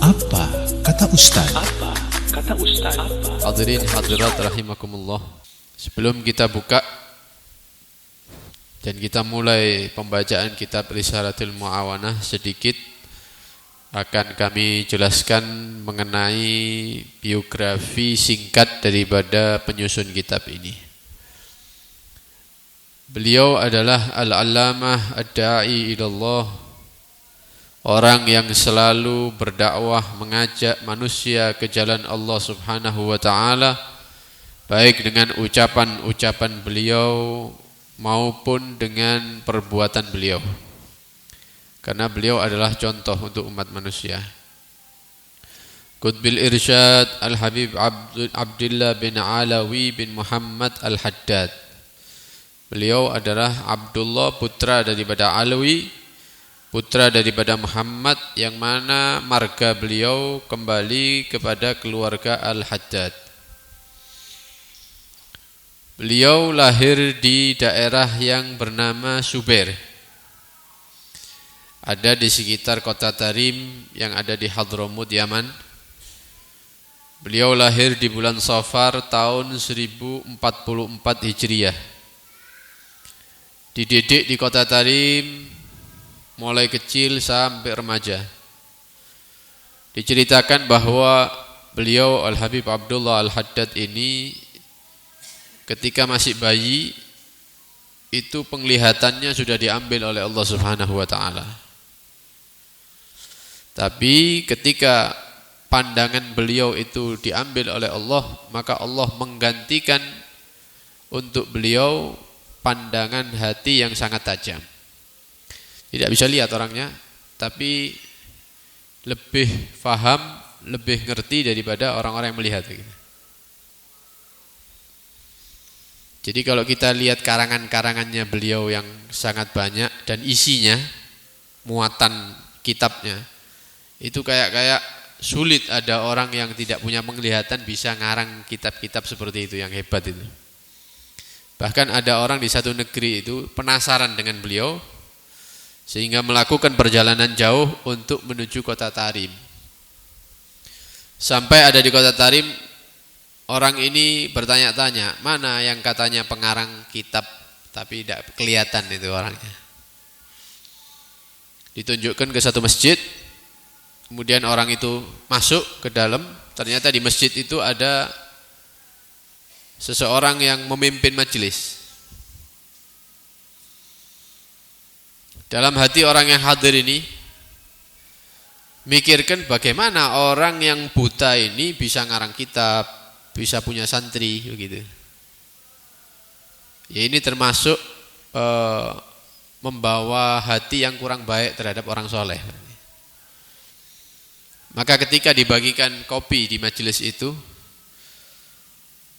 Apa kata Ustaz? Hadirin hadirat rahimakumullah. Sebelum kita buka dan kita mulai pembacaan kitab Risalatul Mu'awanah, sedikit akan kami jelaskan mengenai biografi singkat daripada penyusun kitab ini. Beliau adalah Al-Allamah Ad-Da'i ilallah, orang yang selalu berdakwah mengajak manusia ke jalan Allah Subhanahu wa taala, baik dengan ucapan-ucapan beliau maupun dengan perbuatan beliau. Karena beliau adalah contoh untuk umat manusia. Qutbil Irsyad Al-Habib Abdullah bin Alawi bin Muhammad Al-Haddad. Beliau adalah Abdullah, putra daripada Alawi, putra daripada Muhammad, yang mana marga beliau kembali kepada keluarga Al-Haddad. Beliau lahir di daerah yang bernama Subair, ada di sekitar kota Tarim yang ada di Hadramut, Yaman. Beliau lahir di bulan Safar tahun 1044 Hijriah. Dididik di kota Tarim mulai kecil sampai remaja. Diceritakan bahwa beliau Al-Habib Abdullah Al-Haddad ini ketika masih bayi itu penglihatannya sudah diambil oleh Allah Subhanahu wa taala. Tapi ketika pandangan beliau itu diambil oleh Allah, maka Allah menggantikan untuk beliau pandangan hati yang sangat tajam. Tidak bisa lihat orangnya, tapi lebih faham, lebih ngerti daripada orang-orang yang melihat. Jadi kalau kita lihat karangan-karangannya beliau yang sangat banyak dan isinya, muatan kitabnya, itu kayak sulit ada orang yang tidak punya penglihatan bisa ngarang kitab-kitab seperti itu, yang hebat itu. Bahkan ada orang di satu negeri itu penasaran dengan beliau sehingga melakukan perjalanan jauh untuk menuju kota Tarim. Sampai ada di kota Tarim, orang ini bertanya-tanya, mana yang katanya pengarang kitab, tapi tidak kelihatan itu orangnya. Ditunjukkan ke satu masjid, kemudian orang itu masuk ke dalam, ternyata di masjid itu ada seseorang yang memimpin majelis. Dalam hati orang yang hadir ini mikirkan bagaimana orang yang buta ini bisa ngarang kitab, bisa punya santri begitu. Ya, ini termasuk membawa hati yang kurang baik terhadap orang soleh. Maka ketika dibagikan kopi di majelis itu,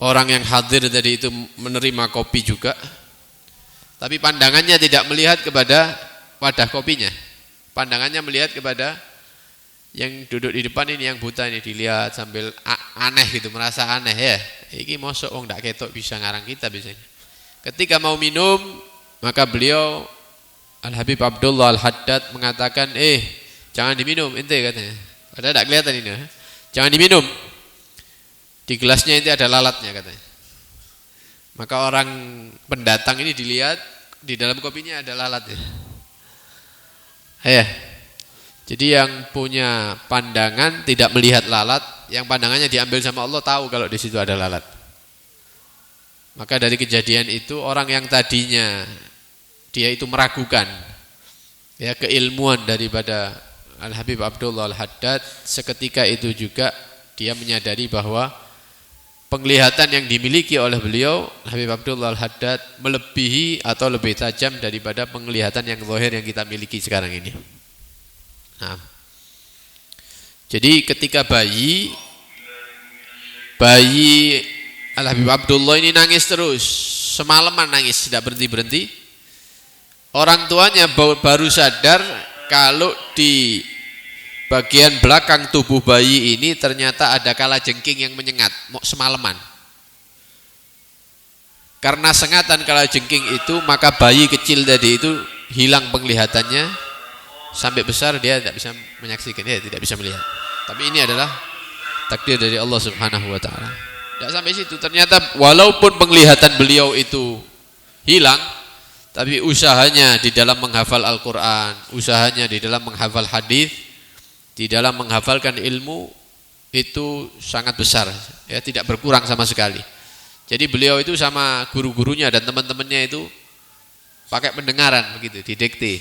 orang yang hadir tadi itu menerima kopi juga, tapi pandangannya tidak melihat kepada wadah kopinya. Pandangannya melihat kepada yang duduk di depan ini, yang buta ini, dilihat sambil aneh gitu, merasa aneh ya. Iki mosok wong ndak ketok bisa ngarang kitab biasanya. Ketika mau minum, maka beliau Al-Habib Abdullah Al-Haddad mengatakan, jangan diminum ente, katanya. Padahal tidak kelihatan ini. Jangan diminum. Di gelasnya itu ada lalatnya, katanya. Maka orang pendatang ini dilihat di dalam kopinya ada lalatnya. Jadi yang punya pandangan tidak melihat lalat, yang pandangannya diambil sama Allah tahu kalau di situ ada lalat. Maka dari kejadian itu orang yang tadinya dia itu meragukan ya keilmuan daripada Al-Habib Abdullah Al-Haddad, seketika itu juga dia menyadari bahwa penglihatan yang dimiliki oleh beliau Habib Abdullah Al-Haddad melebihi atau lebih tajam daripada penglihatan yang zahir yang kita miliki sekarang ini. Nah, jadi ketika bayi Al-Habib Abdullah ini nangis terus, semalaman nangis tidak berhenti-berhenti. Orang tuanya baru sadar kalau di bagian belakang tubuh bayi ini ternyata ada kalajengking yang menyengat semalaman. Karena sengatan kalajengking itu, maka bayi kecil tadi itu hilang penglihatannya, sampai besar dia tidak bisa menyaksikan, dia tidak bisa melihat. Tapi ini adalah takdir dari Allah Subhanahu wa taala. Tidak sampai situ, ternyata walaupun penglihatan beliau itu hilang, tapi usahanya di dalam menghafal Al-Qur'an, usahanya di dalam menghafal hadis, di dalam menghafalkan ilmu itu sangat besar, ya, tidak berkurang sama sekali. Jadi beliau itu sama guru-gurunya dan teman-temannya itu pakai pendengaran begitu, didikte.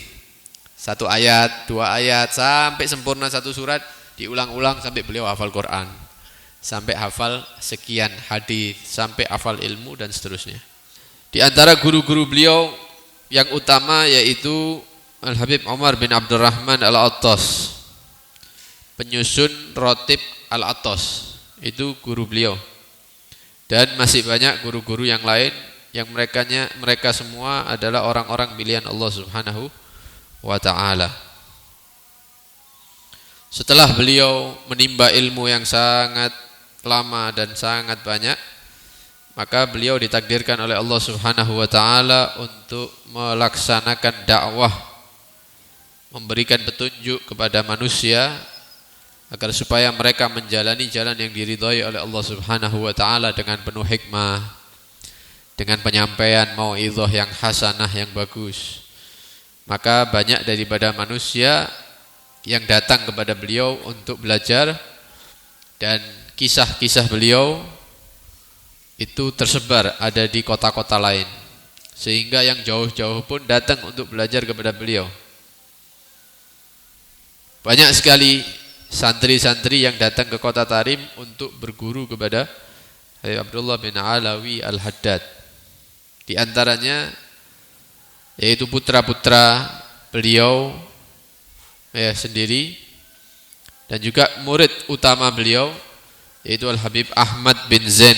1 ayat, 2 ayat sampai sempurna 1 surat, diulang-ulang sampai beliau hafal Quran, sampai hafal sekian hadis, sampai hafal ilmu dan seterusnya. Di antara guru-guru beliau yang utama yaitu Al-Habib Umar bin Abdurrahman Al-Attas, penyusun Rotib Al-Attas, itu guru beliau. Dan masih banyak guru-guru yang lain yang mereka semua adalah orang-orang pilihan Allah Subhanahu wa taala. Setelah beliau menimba ilmu yang sangat lama dan sangat banyak, maka beliau ditakdirkan oleh Allah Subhanahu wa taala untuk melaksanakan dakwah, memberikan petunjuk kepada manusia agar supaya mereka menjalani jalan yang diridhai oleh Allah Subhanahu wa taala dengan penuh hikmah, dengan penyampaian mau'izah yang hasanah yang bagus. Maka banyak daripada manusia yang datang kepada beliau untuk belajar, dan kisah-kisah beliau itu tersebar ada di kota-kota lain, sehingga yang jauh-jauh pun datang untuk belajar kepada beliau. Banyak sekali santri-santri yang datang ke kota Tarim untuk berguru kepada Abdullah bin Alawi Al-Haddad. Di antaranya yaitu putra-putra beliau sendiri, dan juga murid utama beliau yaitu Al-Habib Ahmad bin Zain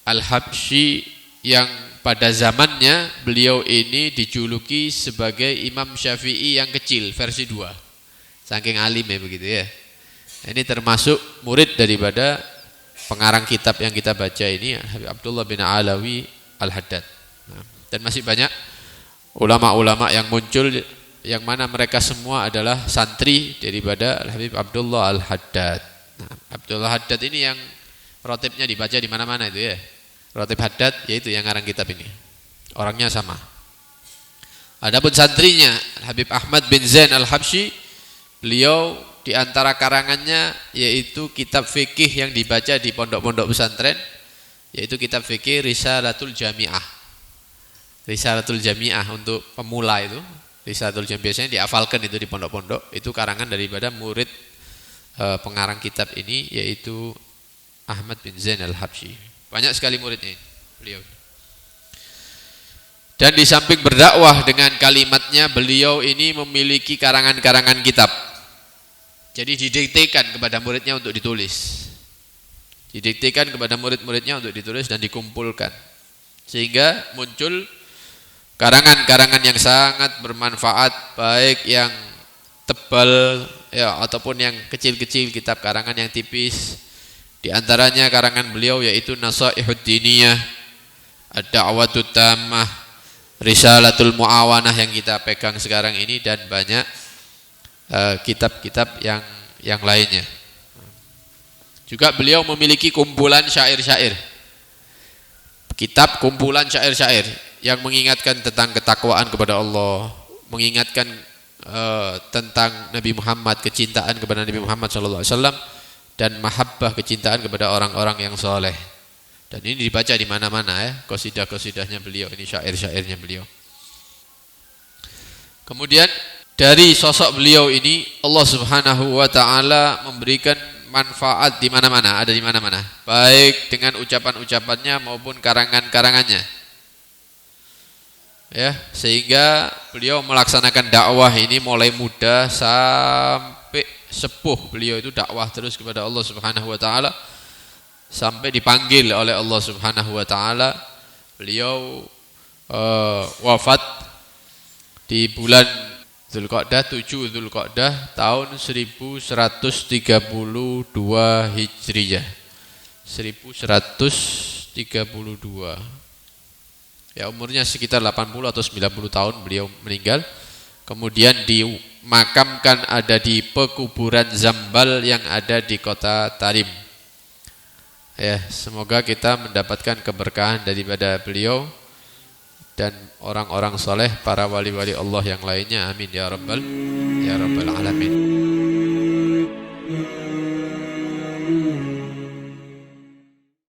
Al-Habsyi, yang pada zamannya beliau ini dijuluki sebagai Imam Syafi'i yang kecil versi 2. Saking alimnya begitu ya. Ini termasuk murid daripada pengarang kitab yang kita baca ini, Habib Abdullah bin Alawi Al-Haddad. Dan masih banyak ulama-ulama yang muncul yang mana mereka semua adalah santri daripada Habib Abdullah Al-Haddad. Abdullah Haddad ini yang rotibnya dibaca di mana-mana itu ya. Rotib Haddad yaitu yang ngarang kitab ini. Orangnya sama. Adapun santrinya Habib Ahmad bin Zain Al-Habsyi, beliau di antara karangannya yaitu kitab fikih yang dibaca di pondok-pondok pesantren, yaitu kitab fikih Risalatul Jami'ah. Risalatul Jami'ah untuk pemula itu, Risalatul Jami'ah biasanya dihafalkan itu di pondok-pondok, itu karangan daripada murid pengarang kitab ini yaitu Ahmad bin Zain Al-Habsyi. Banyak sekali muridnya beliau. Dan di samping berdakwah dengan kalimatnya, beliau ini memiliki karangan-karangan kitab. Jadi didiktekan kepada muridnya untuk ditulis. Didiktekan kepada murid-muridnya untuk ditulis dan dikumpulkan. Sehingga muncul karangan-karangan yang sangat bermanfaat, baik yang tebal ya ataupun yang kecil-kecil, kitab karangan yang tipis. Di antaranya karangan beliau yaitu Nasaihud Diniyah, Ad-Da'watut Tammah, Risalatul Muawanah yang kita pegang sekarang ini, dan banyak kitab-kitab yang lainnya. Juga beliau memiliki kumpulan syair-syair, kitab kumpulan syair-syair yang mengingatkan tentang ketakwaan kepada Allah, mengingatkan tentang Nabi Muhammad, kecintaan kepada Nabi Muhammad SAW, dan mahabbah, kecintaan kepada orang-orang yang soleh. Dan ini dibaca di mana-mana ya, qasidah-qasidahnya beliau, ini syair-syairnya beliau. Kemudian dari sosok beliau ini Allah Subhanahu wa taala memberikan manfaat di mana-mana, ada di mana-mana, baik dengan ucapan-ucapannya maupun karangan-karangannya. Ya, sehingga beliau melaksanakan dakwah ini mulai muda sampai sepuh. Beliau itu dakwah terus kepada Allah Subhanahu wa taala sampai dipanggil oleh Allah Subhanahu wa taala. Beliau wafat di bulan Dzulqa'dah, 7 Dzulqa'dah tahun 1132 Hijriyah. 1132. Ya, umurnya sekitar 80 atau 90 tahun beliau meninggal. Kemudian di dimakamkan ada di pekuburan Zambal yang ada di kota Tarim. Ya, semoga kita mendapatkan keberkahan daripada beliau dan orang-orang soleh, para wali-wali Allah yang lainnya. Amin ya rabbal alamin.